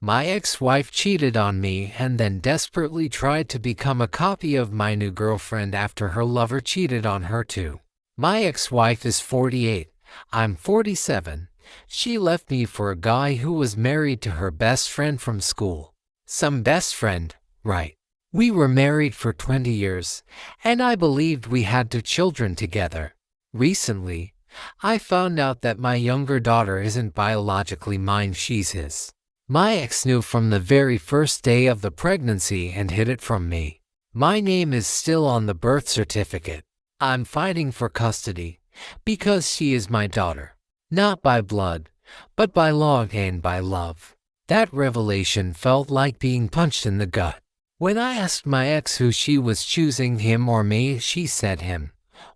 My ex-wife cheated on me and then desperately tried to become a copy of my new girlfriend after her lover cheated on her too. My ex-wife is 48. I'm 47. She left me for a guy who was married to her best friend from school. Some best friend, right? We were married for 20 years, and I believed we had 2 children together. Recently, I found out that my younger daughter isn't biologically mine, she's his. My ex knew from the very first day of the pregnancy and hid it from me. My name is still on the birth certificate. I'm fighting for custody because she is my daughter. Not by blood, but by law and by love. That revelation felt like being punched in the gut. When I asked my ex who she was choosing, him or me, she said him.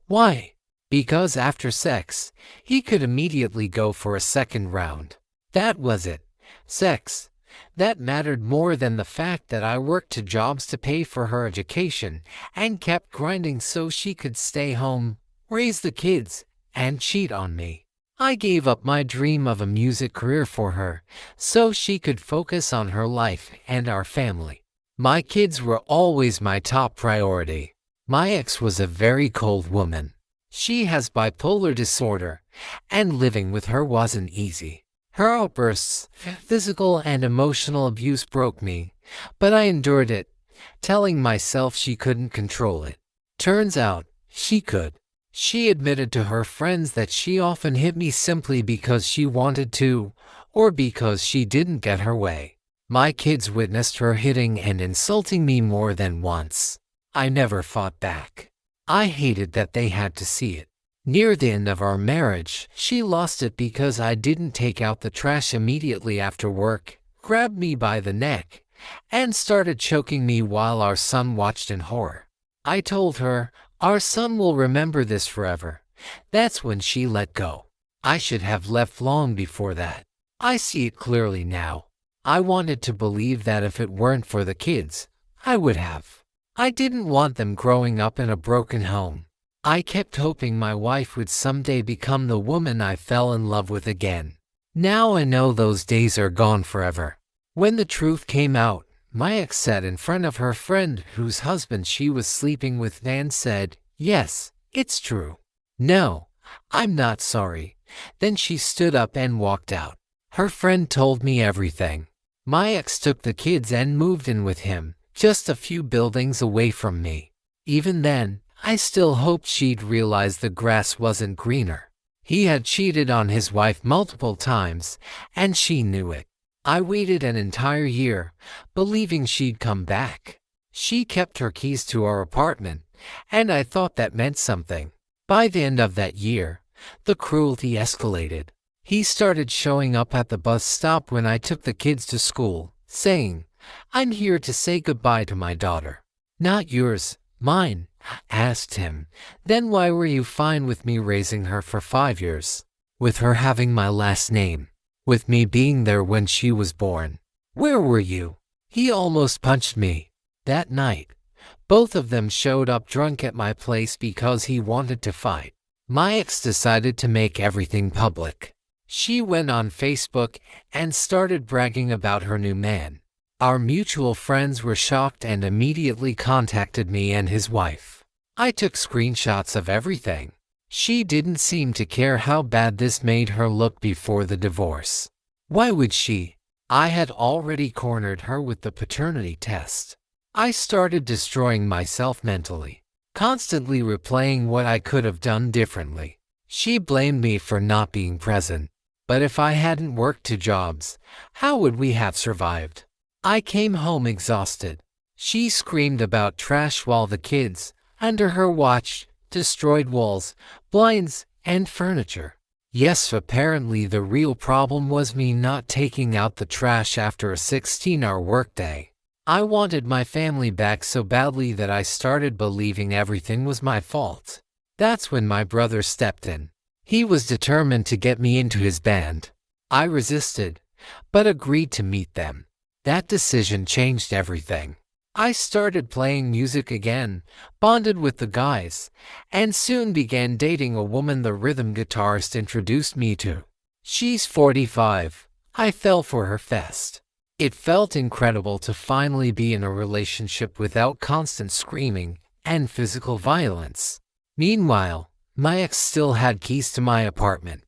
Why? Because after sex, he could immediately go for a second round. That was it. Sex. That mattered more than the fact that I worked 2 jobs to pay for her education and kept grinding so she could stay home, raise the kids, and cheat on me. I gave up my dream of a music career for her so she could focus on her life and our family. My kids were always my top priority. My ex was a very cold woman. She has bipolar disorder, and living with her wasn't easy. Her outbursts, physical and emotional abuse broke me, but I endured it, telling myself she couldn't control it. Turns out, she could. She admitted to her friends that she often hit me simply because she wanted to, or because she didn't get her way. My kids witnessed her hitting and insulting me more than once. I never fought back. I hated that they had to see it. Near the end of our marriage, she lost it because I didn't take out the trash immediately after work, grabbed me by the neck, and started choking me while our son watched in horror. I told her, our son will remember this forever. That's when she let go. I should have left long before that. I see it clearly now. I wanted to believe that if it weren't for the kids, I would have. I didn't want them growing up in a broken home. I kept hoping my wife would someday become the woman I fell in love with again. Now I know those days are gone forever. When the truth came out, my ex sat in front of her friend whose husband she was sleeping with and said, "Yes, it's true." "No, I'm not sorry." Then she stood up and walked out. Her friend told me everything. My ex took the kids and moved in with him, just a few buildings away from me. Even then, I still hoped she'd realize the grass wasn't greener. He had cheated on his wife multiple times, and she knew it. I waited an entire year, believing she'd come back. She kept her keys to our apartment, and I thought that meant something. By the end of that year, the cruelty escalated. He started showing up at the bus stop when I took the kids to school, saying, "I'm here to say goodbye to my daughter." "Not yours, mine," I asked him. "Then why were you fine with me raising her for 5 years? With her having my last name? With me being there when she was born? Where were you?" He almost punched me. That night, both of them showed up drunk at my place because he wanted to fight. My ex decided to make everything public. She went on Facebook and started bragging about her new man. Our mutual friends were shocked and immediately contacted me and his wife. I took screenshots of everything. She didn't seem to care how bad this made her look before the divorce. Why would she? I had already cornered her with the paternity test. I started destroying myself mentally, constantly replaying what I could have done differently. She blamed me for not being present. But if I hadn't worked 2 jobs, how would we have survived? I came home exhausted. She screamed about trash while the kids, under her watch, destroyed walls, blinds, and furniture. Yes, apparently the real problem was me not taking out the trash after a 16-hour workday. I wanted my family back so badly that I started believing everything was my fault. That's when my brother stepped in. He was determined to get me into his band. I resisted, but agreed to meet them. That decision changed everything. I started playing music again, bonded with the guys, and soon began dating a woman the rhythm guitarist introduced me to. She's 45. I fell for her fast. It felt incredible to finally be in a relationship without constant screaming and physical violence. Meanwhile, my ex still had keys to my apartment.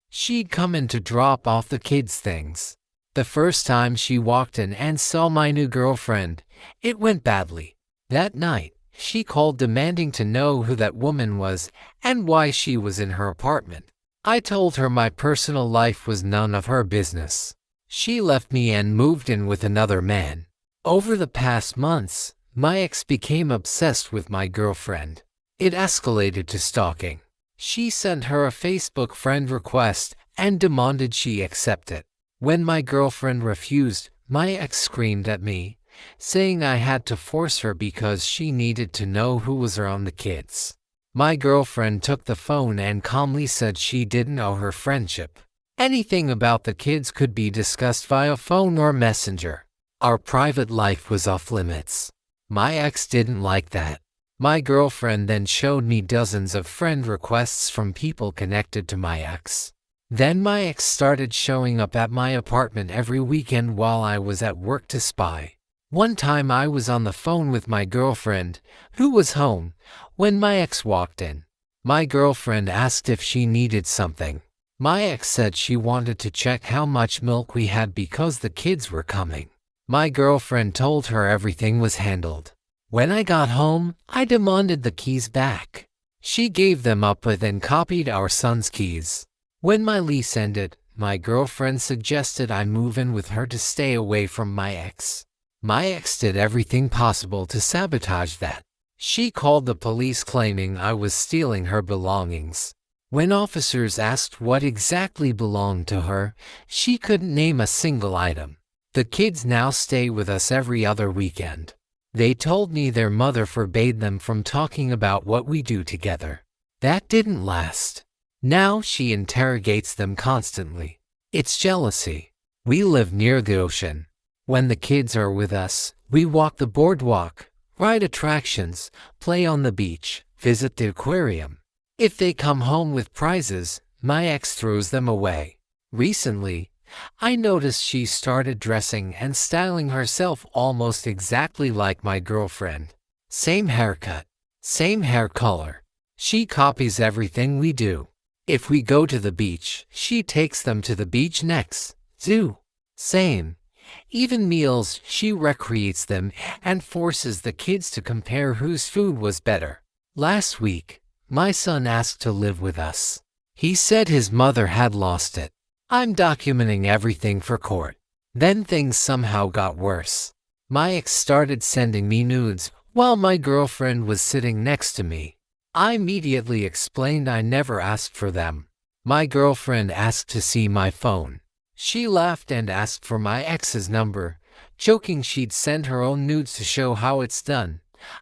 She'd come in to drop off the kids' things. The first time she walked in and saw my new girlfriend, it went badly. That night, she called demanding to know who that woman was and why she was in her apartment. I told her my personal life was none of her business. She left me and moved in with another man. Over the past months, my ex became obsessed with my girlfriend. It escalated to stalking. She sent her a Facebook friend request and demanded she accept it. When my girlfriend refused, my ex screamed at me, saying I had to force her because she needed to know who was around the kids. My girlfriend took the phone and calmly said she didn't know her friendship. Anything about the kids could be discussed via phone or messenger. Our private life was off limits. My ex didn't like that. My girlfriend then showed me dozens of friend requests from people connected to my ex. Then my ex started showing up at my apartment every weekend while I was at work to spy. One time I was on the phone with my girlfriend, who was home, when my ex walked in. My girlfriend asked if she needed something. My ex said she wanted to check how much milk we had because the kids were coming. My girlfriend told her everything was handled. When I got home, I demanded the keys back. She gave them up but then copied our son's keys. When my lease ended, my girlfriend suggested I move in with her to stay away from my ex. My ex did everything possible to sabotage that. She called the police claiming I was stealing her belongings. When officers asked what exactly belonged to her, she couldn't name a single item. The kids now stay with us every other weekend. They told me their mother forbade them from talking about what we do together. That didn't last. Now she interrogates them constantly. It's jealousy. We live near the ocean. When the kids are with us, we walk the boardwalk, ride attractions, play on the beach, visit the aquarium. If they come home with prizes, my ex throws them away. Recently, I noticed she started dressing and styling herself almost exactly like my girlfriend. Same haircut, same hair color. She copies everything we do. If we go to the beach, she takes them to the beach next. Zoo. Same. Even meals, she recreates them and forces the kids to compare whose food was better. Last week, my son asked to live with us. He said his mother had lost it. I'm documenting everything for court. Then things somehow got worse. My ex started sending me nudes while my girlfriend was sitting next to me. I immediately explained I never asked for them. My girlfriend asked to see my phone. She laughed and asked for my ex's number, joking she'd send her own nudes to show how it's done.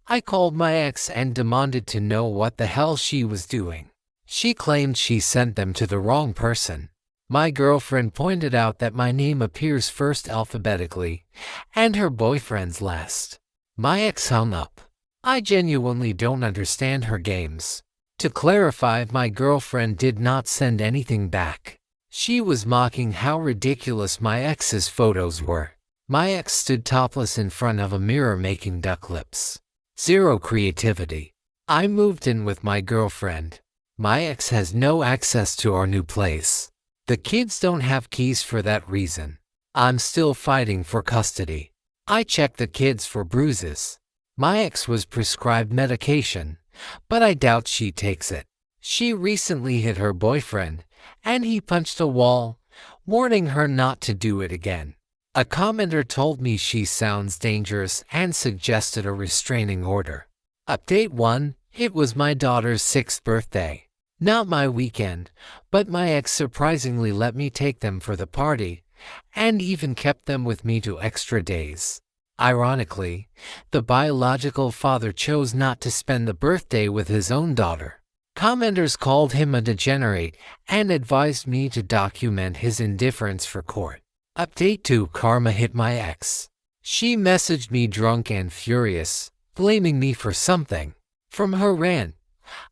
I called my ex and demanded to know what the hell she was doing. She claimed she sent them to the wrong person. My girlfriend pointed out that my name appears first alphabetically, and her boyfriend's last. My ex hung up. I genuinely don't understand her games. To clarify, my girlfriend did not send anything back. She was mocking how ridiculous my ex's photos were. My ex stood topless in front of a mirror making duck lips. Zero creativity. I moved in with my girlfriend. My ex has no access to our new place. The kids don't have keys for that reason. I'm still fighting for custody. I checked the kids for bruises. My ex was prescribed medication, but I doubt she takes it. She recently hit her boyfriend, and he punched a wall, warning her not to do it again. A commenter told me she sounds dangerous and suggested a restraining order. Update 1. It was my daughter's 6th birthday. Not my weekend, but my ex surprisingly let me take them for the party, and even kept them with me 2 extra days. Ironically, the biological father chose not to spend the birthday with his own daughter. Commenters called him a degenerate and advised me to document his indifference for court. Update 2. Karma hit my ex. She messaged me drunk and furious, blaming me for something. From her rant,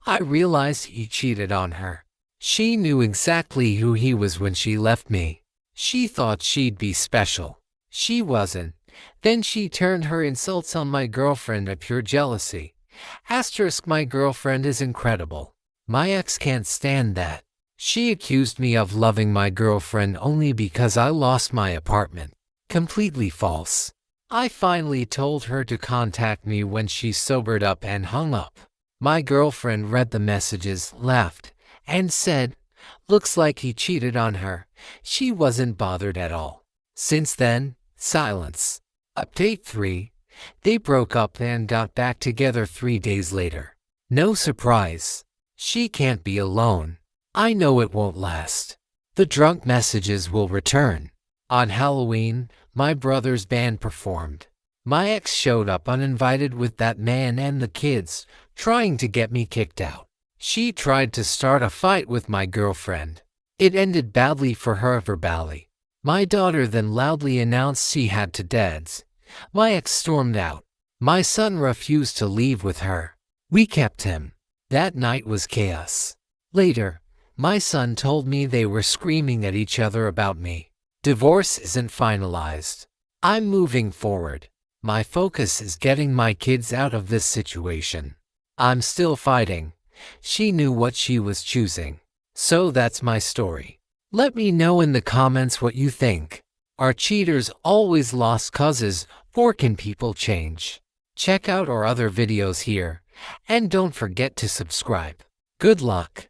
I realized he cheated on her. She knew exactly who he was when she left me. She thought she'd be special. She wasn't. Then she turned her insults on my girlfriend at pure jealousy. Asterisk, my girlfriend is incredible. My ex can't stand that. She accused me of loving my girlfriend only because I lost my apartment. Completely false. I finally told her to contact me when she sobered up and hung up. My girlfriend read the messages, laughed, and said, "Looks like he cheated on her." She wasn't bothered at all. Since then, silence. Update 3. They broke up and got back together 3 days later. No surprise. She can't be alone. I know it won't last. The drunk messages will return. On Halloween, my brother's band performed. My ex showed up uninvited with that man and the kids, trying to get me kicked out. She tried to start a fight with my girlfriend. It ended badly for her verbally. My daughter then loudly announced she had to dance. My ex stormed out. My son refused to leave with her. We kept him. That night was chaos. Later, my son told me they were screaming at each other about me. Divorce isn't finalized. I'm moving forward. My focus is getting my kids out of this situation. I'm still fighting. She knew what she was choosing. So that's my story. Let me know in the comments what you think. Are cheaters always lost causes, or can people change? Check out our other videos here, and don't forget to subscribe. Good luck.